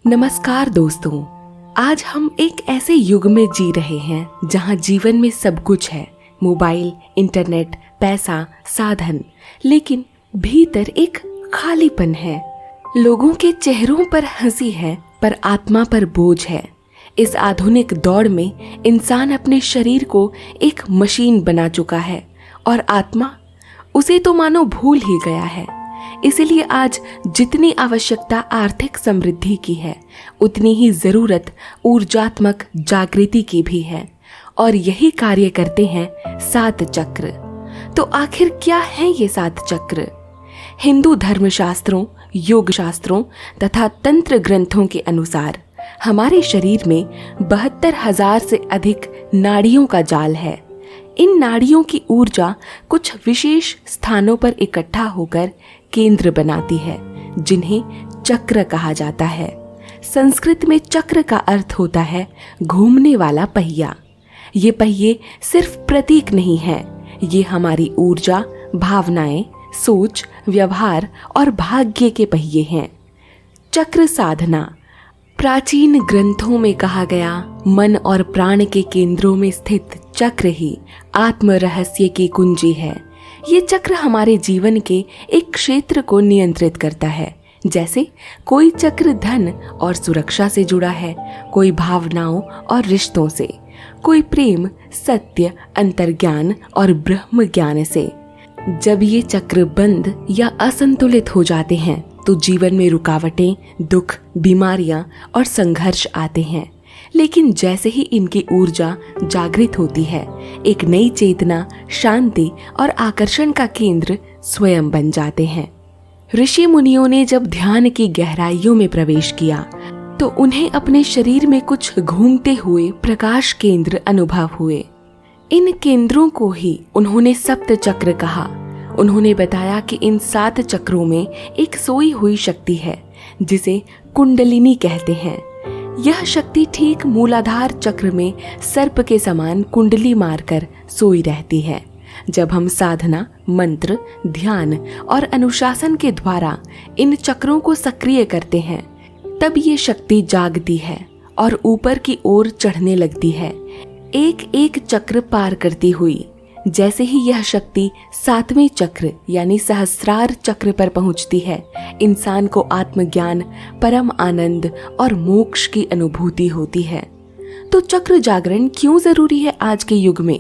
नमस्कार दोस्तों। आज हम एक ऐसे युग में जी रहे हैं जहां जीवन में सब कुछ है, मोबाइल, इंटरनेट, पैसा, साधन, लेकिन भीतर एक खालीपन है। लोगों के चेहरों पर हंसी है पर आत्मा पर बोझ है। इस आधुनिक दौड़ में इंसान अपने शरीर को एक मशीन बना चुका है और आत्मा उसे तो मानो भूल ही गया है। इसीलिए आज जितनी आवश्यकता आर्थिक समृद्धि की है, उतनी ही जरूरत ऊर्जात्मक जागृति की भी है। और यही कार्य करते हैं 7 चक्र। तो आखिर क्या है ये 7 चक्र? हिंदू धर्मशास्त्रों, योग शास्त्रों तथा तंत्र ग्रंथों के अनुसार हमारे शरीर में 72,000 से अधिक नाड़ियों का जाल है। इन नाड़ियों की ऊर्जा कुछ विशेष स्थानों पर इकट्ठा होकर केंद्र बनाती है, जिन्हें चक्र कहा जाता है। संस्कृत में चक्र का अर्थ होता है घूमने वाला पहिया। ये पहिए सिर्फ प्रतीक नहीं है, ये हमारी ऊर्जा, भावनाएं, सोच, व्यवहार और भाग्य के पहिए हैं। चक्र साधना। प्राचीन ग्रंथों में कहा गया, मन और प्राण के केंद्रों में स्थित चक्र ही आत्म रहस्य की कुंजी है। ये चक्र हमारे जीवन के एक क्षेत्र को नियंत्रित करता है। जैसे कोई चक्र धन और सुरक्षा से जुड़ा है, कोई भावनाओं और रिश्तों से, कोई प्रेम, सत्य, अंतर्ज्ञान और ब्रह्म ज्ञान से। जब ये चक्र बंद या असंतुलित हो जाते हैं तो जीवन में रुकावटें, दुख, बीमारियां और संघर्ष आते हैं। लेकिन जैसे ही इनकी ऊर्जा जागृत होती है, एक नई चेतना, शांति और आकर्षण का केंद्र स्वयं बन जाते हैं। ऋषि मुनियों ने जब ध्यान की गहराइयों में प्रवेश किया तो उन्हें अपने शरीर में कुछ घूमते हुए प्रकाश केंद्र अनुभव हुए। इन केंद्रों को ही उन्होंने सप्त चक्र कहा। उन्होंने बताया कि इन 7 चक्रों में एक सोई हुई शक्ति है जिसे कुंडलिनी कहते हैं। यह शक्ति ठीक मूलाधार चक्र में सर्प के समान कुंडली मारकर सोई रहती है। जब हम साधना, मंत्र, ध्यान और अनुशासन के द्वारा इन चक्रों को सक्रिय करते हैं, तब ये शक्ति जागती है और ऊपर की ओर चढ़ने लगती है, एक एक चक्र पार करती हुई। जैसे ही यह शक्ति 7वें चक्र यानी सहस्रार चक्र पर पहुंचती है, इंसान को आत्मज्ञान, परम आनंद और मोक्ष की अनुभूति होती है। तो चक्र जागरण क्यों जरूरी है आज के युग में?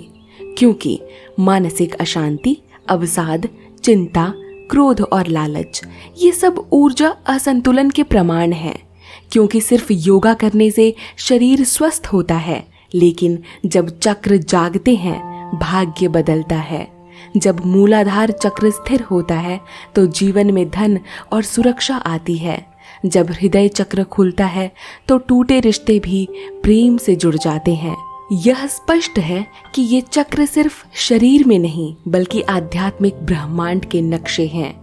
क्योंकि मानसिक अशांति, अवसाद, चिंता, क्रोध और लालच, ये सब ऊर्जा असंतुलन के प्रमाण हैं। क्योंकि सिर्फ योगा करने से शरीर स्वस्थ होता है, लेकिन जब चक्र जागते हैं भाग्य बदलता है। जब मूलाधार चक्र स्थिर होता है तो जीवन में धन और सुरक्षा आती है। जब हृदय चक्र खुलता है तो टूटे रिश्ते भी प्रेम से जुड़ जाते हैं। यह स्पष्ट है कि ये चक्र सिर्फ शरीर में नहीं बल्कि आध्यात्मिक ब्रह्मांड के नक्शे हैं।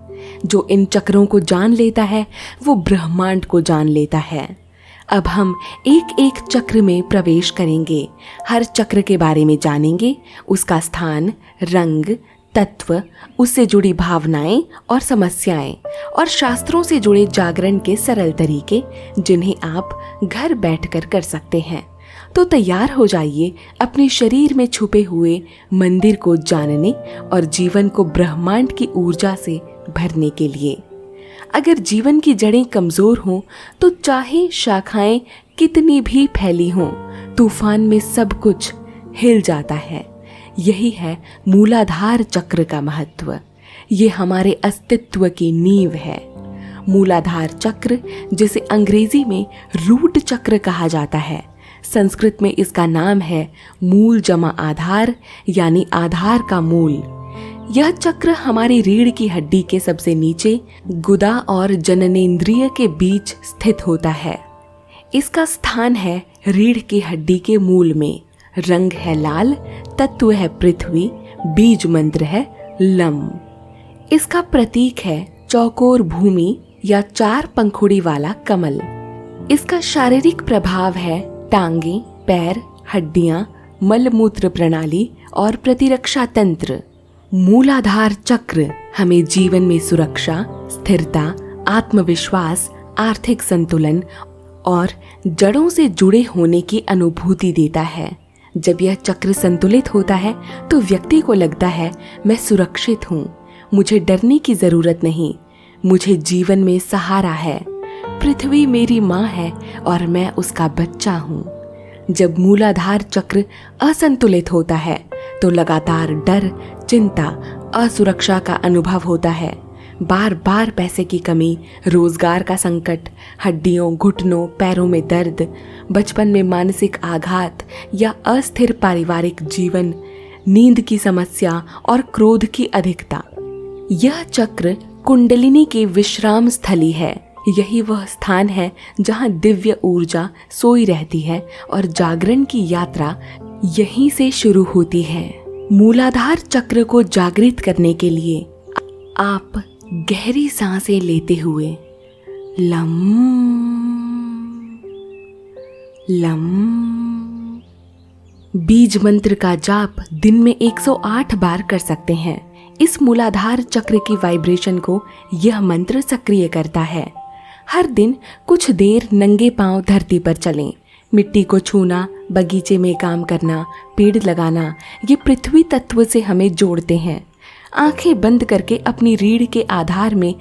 जो इन चक्रों को जान लेता है वो ब्रह्मांड को जान लेता है। अब हम एक एक चक्र में प्रवेश करेंगे। हर चक्र के बारे में जानेंगे, उसका स्थान, रंग, तत्व, उससे जुड़ी भावनाएं और समस्याएं और शास्त्रों से जुड़े जागरण के सरल तरीके, जिन्हें आप घर बैठकर कर सकते हैं। तो तैयार हो जाइए अपने शरीर में छुपे हुए मंदिर को जानने और जीवन को ब्रह्मांड की ऊर्जा से भरने के लिए। अगर जीवन की जड़ें कमजोर हों तो चाहे शाखाएं कितनी भी फैली हों, तूफान में सब कुछ हिल जाता है। यही है मूलाधार चक्र का महत्व। ये हमारे अस्तित्व की नींव है। मूलाधार चक्र, जिसे अंग्रेजी में रूट चक्र कहा जाता है, संस्कृत में इसका नाम है मूल जमा आधार यानी आधार का मूल। यह चक्र हमारी रीढ़ की हड्डी के सबसे नीचे गुदा और जननेंद्रिय के बीच स्थित होता है। इसका स्थान है रीढ़ की हड्डी के मूल में। रंग है लाल, तत्व है पृथ्वी, बीज मंत्र है लम। इसका प्रतीक है चौकोर भूमि या 4 पंखुड़ी वाला कमल। इसका शारीरिक प्रभाव है टांगे, पैर, हड्डियां, मलमूत्र प्रणाली और प्रतिरक्षा तंत्र। मूलाधार चक्र हमें जीवन में सुरक्षा, स्थिरता, आत्मविश्वास, आर्थिक संतुलन और जड़ों से जुड़े होने की अनुभूति देता है। जब यह चक्र संतुलित होता है तो व्यक्ति को लगता है मैं सुरक्षित हूँ, मुझे डरने की जरूरत नहीं, मुझे जीवन में सहारा है, पृथ्वी मेरी माँ है और मैं उसका बच्चा हूँ। जब मूलाधार चक्र असंतुलित होता है तो लगातार डर, चिंता, असुरक्षा का अनुभव होता है। बार बार पैसे की कमी, रोजगार का संकट, हड्डियों, घुटनों, पैरों में दर्द, बचपन में मानसिक आघात या अस्थिर पारिवारिक जीवन, नींद की समस्या और क्रोध की अधिकता। यह चक्र कुंडलिनी की विश्राम स्थली है। यही वह स्थान है जहां दिव्य ऊर्जा सोई रहती है और जागरण की यात्रा यहीं से शुरू होती है। मूलाधार चक्र को जागृत करने के लिए आप गहरी सांसें लेते हुए लम लम बीज मंत्र का जाप दिन में 108 बार कर सकते हैं। इस मूलाधार चक्र की वाइब्रेशन को यह मंत्र सक्रिय करता है। हर दिन कुछ देर नंगे पांव धरती पर चलें। मिट्टी को छूना, बगीचे में काम करना, पेड़ लगाना, ये पृथ्वी तत्व से हमें जोड़ते हैं। आंखें बंद करके अपनी रीढ़ के आधार में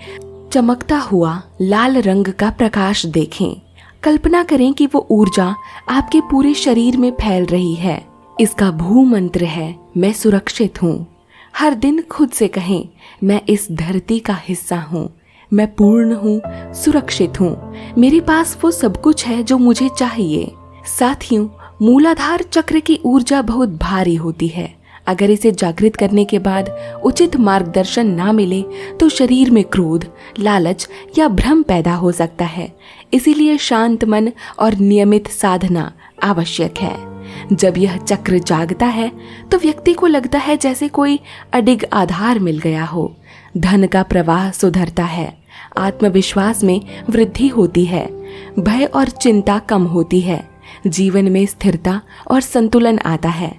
चमकता हुआ लाल रंग का प्रकाश देखें। कल्पना करें कि वो ऊर्जा आपके पूरे शरीर में फैल रही है। इसका भू मंत्र है मैं सुरक्षित हूँ। हर दिन खुद से कहें मैं इस धरती का हिस्सा हूँ, मैं पूर्ण हूँ, सुरक्षित हूँ, मेरे पास वो सब कुछ है जो मुझे चाहिए। साथियों, मूलाधार चक्र की ऊर्जा बहुत भारी होती है। अगर इसे जागृत करने के बाद उचित मार्गदर्शन ना मिले तो शरीर में क्रोध, लालच या भ्रम पैदा हो सकता है। इसीलिए शांत मन और नियमित साधना आवश्यक है। जब यह चक्र जागता है तो व्यक्ति को लगता है जैसे कोई अडिग आधार मिल गया हो। धन का प्रवाह सुधरता है, आत्मविश्वास में वृद्धि होती है, भय और चिंता कम होती है, जीवन में स्थिरता और संतुलन आता है।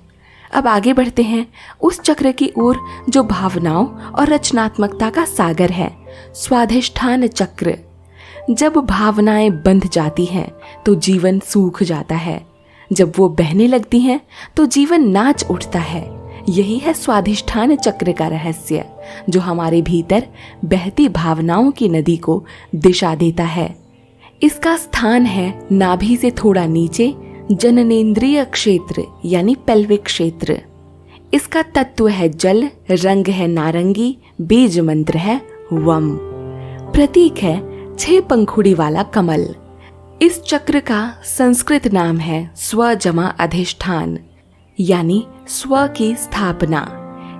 अब आगे बढ़ते हैं उस चक्र की ओर जो भावनाओं और रचनात्मकता का सागर है, स्वाधिष्ठान चक्र। जब भावनाएं बंध जाती हैं तो जीवन सूख जाता है। जब वो बहने लगती हैं तो जीवन नाच उठता है। यही है स्वाधिष्ठान चक्र का रहस्य, जो हमारे भीतर बहती भावनाओं की नदी को दिशा देता है। इसका स्थान है नाभि से थोड़ा नीचे, जननेंद्रिय क्षेत्र यानी पेल्विक क्षेत्र। इसका तत्व है जल, रंग है नारंगी, बीज मंत्र है वम, प्रतीक है 6 पंखुड़ी वाला कमल। इस चक्र का संस्कृत नाम है स्व जमा अधिष्ठान यानी स्व की स्थापना।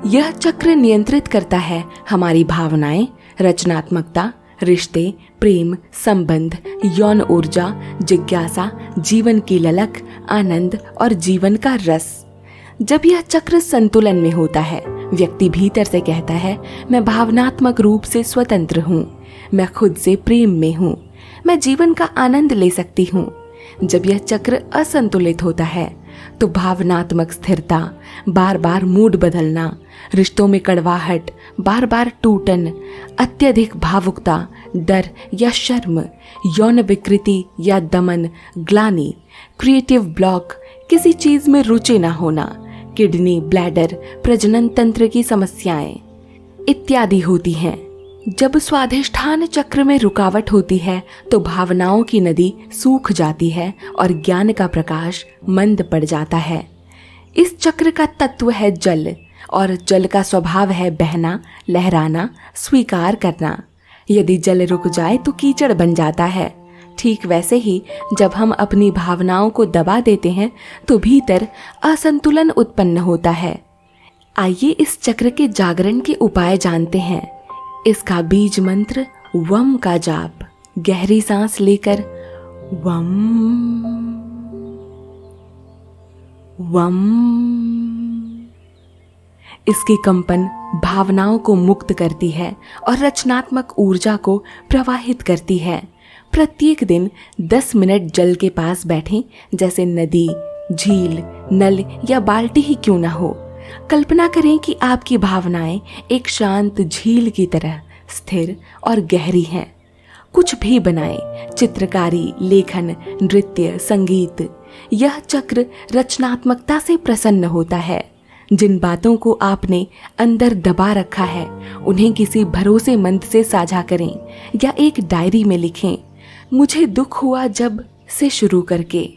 यह चक्र नियंत्रित करता है हमारी भावनाएं, रचनात्मकता, रिश्ते, प्रेम, संबंध, यौन ऊर्जा, जिज्ञासा, जीवन की ललक, आनंद और जीवन का रस। जब यह चक्र संतुलन में होता है, व्यक्ति भीतर से कहता है मैं भावनात्मक रूप से स्वतंत्र हूँ, मैं खुद से प्रेम में हूँ, मैं जीवन का आनंद ले सकती हूँ। जब यह चक्र असंतुलित होता है तो भावनात्मक स्थिरता, बार बार मूड बदलना, रिश्तों में कड़वाहट, बार बार टूटन, अत्यधिक भावुकता, डर या शर्म, यौन विकृति या दमन, ग्लानि, क्रिएटिव ब्लॉक, किसी चीज में रुचि न होना, किडनी, ब्लैडर, प्रजनन तंत्र की समस्याएं इत्यादि होती हैं। जब स्वाधिष्ठान चक्र में रुकावट होती है तो भावनाओं की नदी सूख जाती है और ज्ञान का प्रकाश मंद पड़ जाता है। इस चक्र का तत्व है जल और जल का स्वभाव है बहना, लहराना, स्वीकार करना। यदि जल रुक जाए तो कीचड़ बन जाता है। ठीक वैसे ही जब हम अपनी भावनाओं को दबा देते हैं तो भीतर असंतुलन उत्पन्न होता है। आइए इस चक्र के जागरण के उपाय जानते हैं। इसका बीज मंत्र वम का जाप। गहरी सांस लेकर वम वम। इसकी कंपन भावनाओं को मुक्त करती है और रचनात्मक ऊर्जा को प्रवाहित करती है। प्रत्येक दिन 10 मिनट जल के पास बैठें, जैसे नदी, झील, नल या बाल्टी ही क्यों ना हो। कल्पना करें कि आपकी भावनाएं एक शांत झील की तरह स्थिर और गहरी हैं। कुछ भी बनाएं, चित्रकारी, लेखन, नृत्य, संगीत। यह चक्र रचनात्मकता से प्रसन्न होता है। जिन बातों को आपने अंदर दबा रखा है उन्हें किसी भरोसेमंद से साझा करें या एक डायरी में लिखें। मुझे दुख हुआ जब से शुरू करके।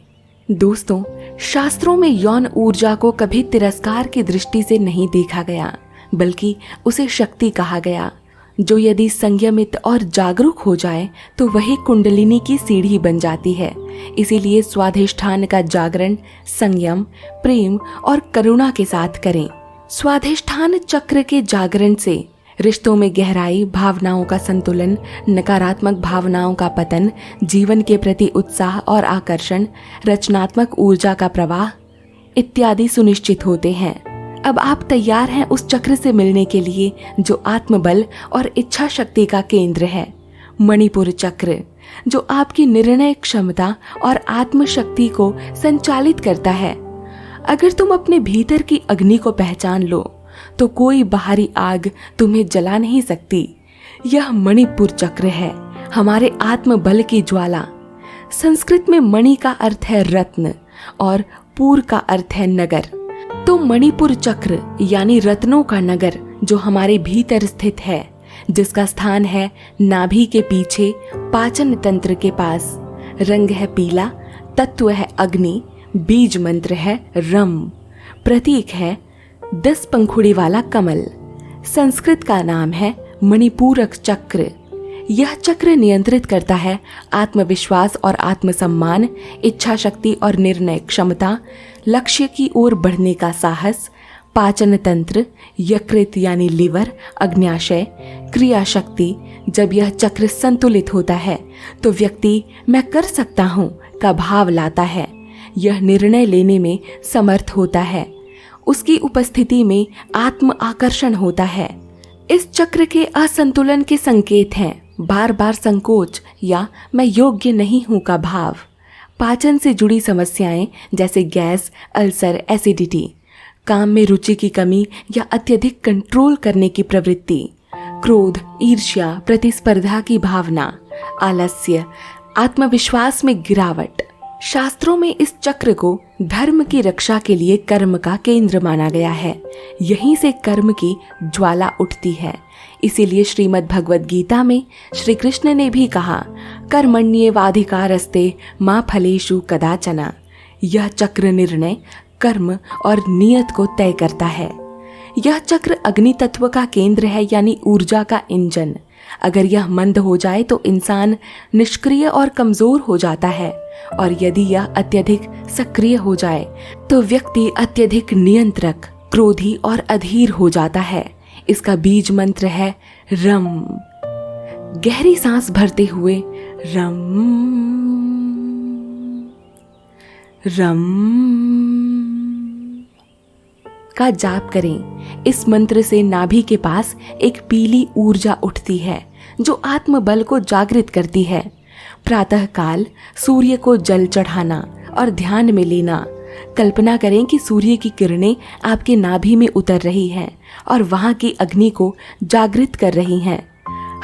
दोस्तों, शास्त्रों में यौन ऊर्जा को कभी तिरस्कार की दृष्टि से नहीं देखा गया, बल्कि उसे शक्ति कहा गया, जो यदि संयमित और जागरूक हो जाए तो वही कुंडलिनी की सीढ़ी बन जाती है। इसीलिए स्वाधिष्ठान का जागरण संयम, प्रेम और करुणा के साथ करें। स्वाधिष्ठान चक्र के जागरण से रिश्तों में गहराई, भावनाओं का संतुलन, नकारात्मक भावनाओं का पतन, जीवन के प्रति उत्साह और आकर्षण, रचनात्मक ऊर्जा का प्रवाह इत्यादि सुनिश्चित होते हैं। अब आप तैयार हैं उस चक्र से मिलने के लिए जो आत्मबल और इच्छा शक्ति का केंद्र है। मणिपुर चक्र, जो आपकी निर्णय क्षमता और आत्मशक्ति को संचालित करता है। अगर तुम अपने भीतर की अग्नि को पहचान लो तो कोई बाहरी आग तुम्हें जला नहीं सकती। यह मणिपुर चक्र है, हमारे आत्मबल की ज्वाला। संस्कृत में मणि का अर्थ है रत्न और पुर का अर्थ है नगर। तो मणिपुर चक्र यानी रत्नों का नगर जो हमारे भीतर स्थित है, जिसका स्थान है नाभि के पीछे पाचन तंत्र के पास। रंग है पीला, तत्व है अग्नि, बीज मंत्र है रम, प्रतीक है 10 पंखुड़ी वाला कमल। संस्कृत का नाम है मणिपूरक चक्र। यह चक्र नियंत्रित करता है आत्मविश्वास और आत्मसम्मान, इच्छा शक्ति और निर्णय क्षमता, लक्ष्य की ओर बढ़ने का साहस, पाचन तंत्र, यकृत यानी लिवर, अग्न्याशय, क्रिया शक्ति। जब यह चक्र संतुलित होता है तो व्यक्ति मैं कर सकता हूँ का भाव लाता है। यह निर्णय लेने में समर्थ होता है। उसकी उपस्थिति में आत्म आकर्षण होता है। इस चक्र के असंतुलन के संकेत हैं बार बार संकोच या मैं योग्य नहीं हूं का भाव, पाचन से जुड़ी समस्याएं जैसे गैस, अल्सर, एसिडिटी, काम में रुचि की कमी या अत्यधिक कंट्रोल करने की प्रवृत्ति, क्रोध, ईर्ष्या, प्रतिस्पर्धा की भावना, आलस्य, आत्मविश्वास में गिरावट। शास्त्रों में इस चक्र को धर्म की रक्षा के लिए कर्म का केंद्र माना गया है। यहीं से कर्म की ज्वाला उठती है। इसीलिए श्रीमद् भगवद गीता में श्री कृष्ण ने भी कहा, कर्मण्येवाधिकारस्ते मा फलेषु कदाचन। यह चक्र निर्णय, कर्म और नियत को तय करता है। यह चक्र अग्नि तत्व का केंद्र है, यानी ऊर्जा का इंजन। अगर यह मंद हो जाए तो इंसान निष्क्रिय और कमजोर हो जाता है, और यदि यह अत्यधिक सक्रिय हो जाए तो व्यक्ति अत्यधिक नियंत्रक, क्रोधी और अधीर हो जाता है। इसका बीज मंत्र है रम। गहरी सांस भरते हुए रम रम का जाप करें। इस मंत्र से नाभि के पास एक पीली ऊर्जा उठती है जो आत्मबल को जागृत करती है। प्रातः काल सूर्य को जल चढ़ाना और ध्यान में लेना। कल्पना करें कि सूर्य की किरणें आपके नाभि में उतर रही हैं और वहां की अग्नि को जागृत कर रही हैं।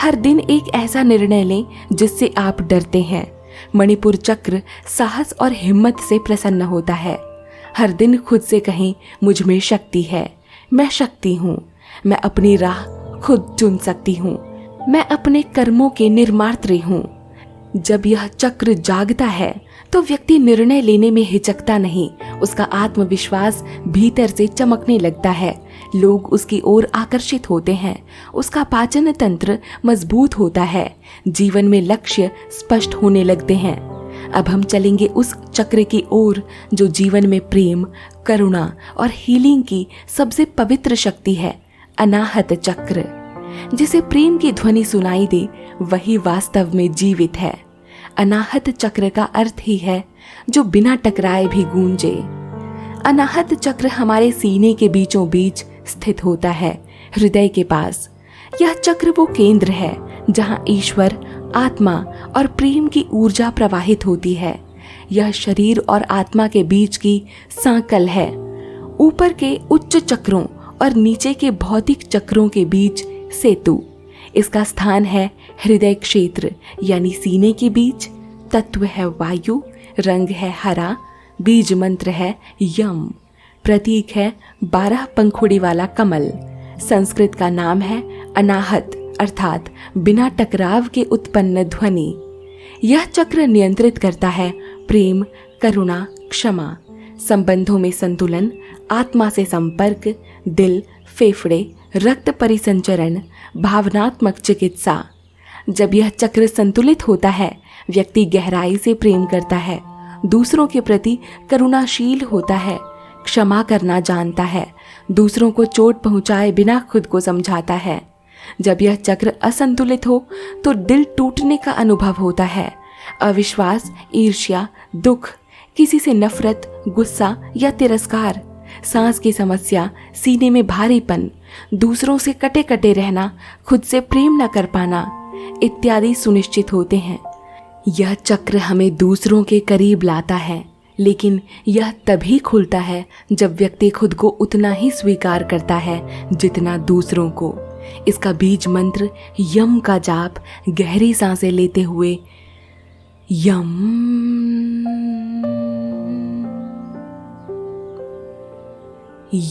हर दिन एक ऐसा निर्णय लें जिससे आप डरते हैं। मणिपुर चक्र साहस और हिम्मत से प्रसन्न होता है। हर दिन खुद से कहें, मुझ में शक्ति है, मैं शक्ति हूँ, मैं अपनी राह खुद चुन सकती हूँ, मैं अपने कर्मों के निर्मात्री हूँ। जब यह चक्र जागता है तो व्यक्ति निर्णय लेने में हिचकता नहीं। उसका आत्मविश्वास भीतर से चमकने लगता है। लोग उसकी ओर आकर्षित होते हैं। उसका पाचन तंत्र मजबूत होता है। जीवन में लक्ष्य स्पष्ट होने लगते हैं। अब हम चलेंगे उस चक्र की ओर जो जीवन में प्रेम, करुणा और हीलिंग की सबसे पवित्र शक्ति है, अनाहत चक्र। जिसे प्रेम की ध्वनि सुनाई दे वही वास्तव में जीवित है। अनाहत चक्र का अर्थ ही है जो बिना टकराए भी गूंजे। अनाहत चक्र हमारे सीने के बीचों बीच स्थित होता है, हृदय के पास। यह चक्र वो केंद्र है जहां ईश्वर, आत्मा और प्रेम की ऊर्जा प्रवाहित होती है। यह शरीर और आत्मा के बीच की सांकल है, ऊपर के उच्च चक्रों और नीचे के भौतिक चक्रों के बीच सेतु। इसका स्थान है हृदय क्षेत्र यानी सीने के बीच। तत्व है वायु, रंग है हरा, बीज मंत्र है यम, प्रतीक है 12 पंखुड़ी वाला कमल। संस्कृत का नाम है अनाहत अर्थात बिना टकराव के उत्पन्न ध्वनि। यह चक्र नियंत्रित करता है प्रेम, करुणा, क्षमा, संबंधों में संतुलन, आत्मा से संपर्क, दिल, फेफड़े, रक्त परिसंचरण, भावनात्मक चिकित्सा। जब यह चक्र संतुलित होता है, व्यक्ति गहराई से प्रेम करता है, दूसरों के प्रति करुणाशील होता है, क्षमा करना जानता है, दूसरों को चोट पहुंचाए बिना खुद को समझाता है। जब यह चक्र असंतुलित हो तो दिल टूटने का अनुभव होता है। अविश्वास, ईर्ष्या, दुख, किसी से नफरत, गुस्सा या तिरस्कार, सांस की समस्या, सीने में भारीपन, दूसरों से कटे कटे रहना, खुद से प्रेम न कर पाना इत्यादि सुनिश्चित होते हैं। यह चक्र हमें दूसरों के करीब लाता है, लेकिन यह तभी खुलता है जब व्यक्ति खुद को उतना ही स्वीकार करता है जितना दूसरों को। इसका बीज मंत्र यम का जाप गहरी सांसें लेते हुए यम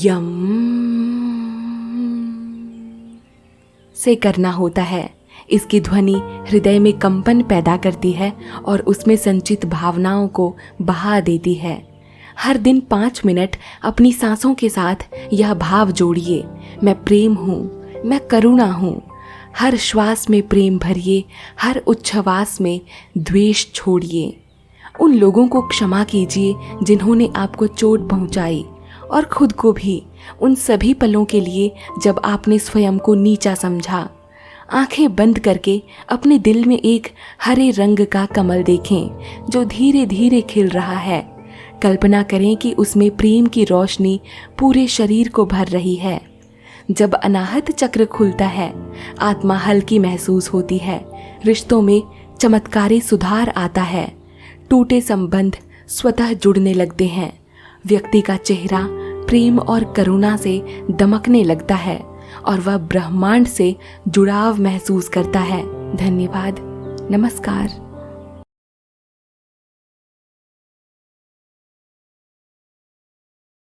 यम से करना होता है। इसकी ध्वनि हृदय में कंपन पैदा करती है और उसमें संचित भावनाओं को बहा देती है। हर दिन 5 मिनट अपनी सांसों के साथ यह भाव जोड़िए, मैं प्रेम हूँ, मैं करुणा हूँ। हर श्वास में प्रेम भरिए, हर उच्छ्वास में द्वेष छोड़िए। उन लोगों को क्षमा कीजिए जिन्होंने आपको चोट पहुँचाई, और खुद को भी, उन सभी पलों के लिए जब आपने स्वयं को नीचा समझा। आंखें बंद करके अपने दिल में एक हरे रंग का कमल देखें जो धीरे धीरे खिल रहा है। कल्पना करें कि उसमें प्रेम की रोशनी पूरे शरीर को भर रही है। जब अनाहत चक्र खुलता है, आत्मा हल्की महसूस होती है, रिश्तों में चमत्कारी सुधार आता है, टूटे संबंध स्वतः जुड़ने लगते हैं, व्यक्ति का चेहरा प्रेम और करुणा से दमकने लगता है और वह ब्रह्मांड से जुड़ाव महसूस करता है। धन्यवाद। नमस्कार।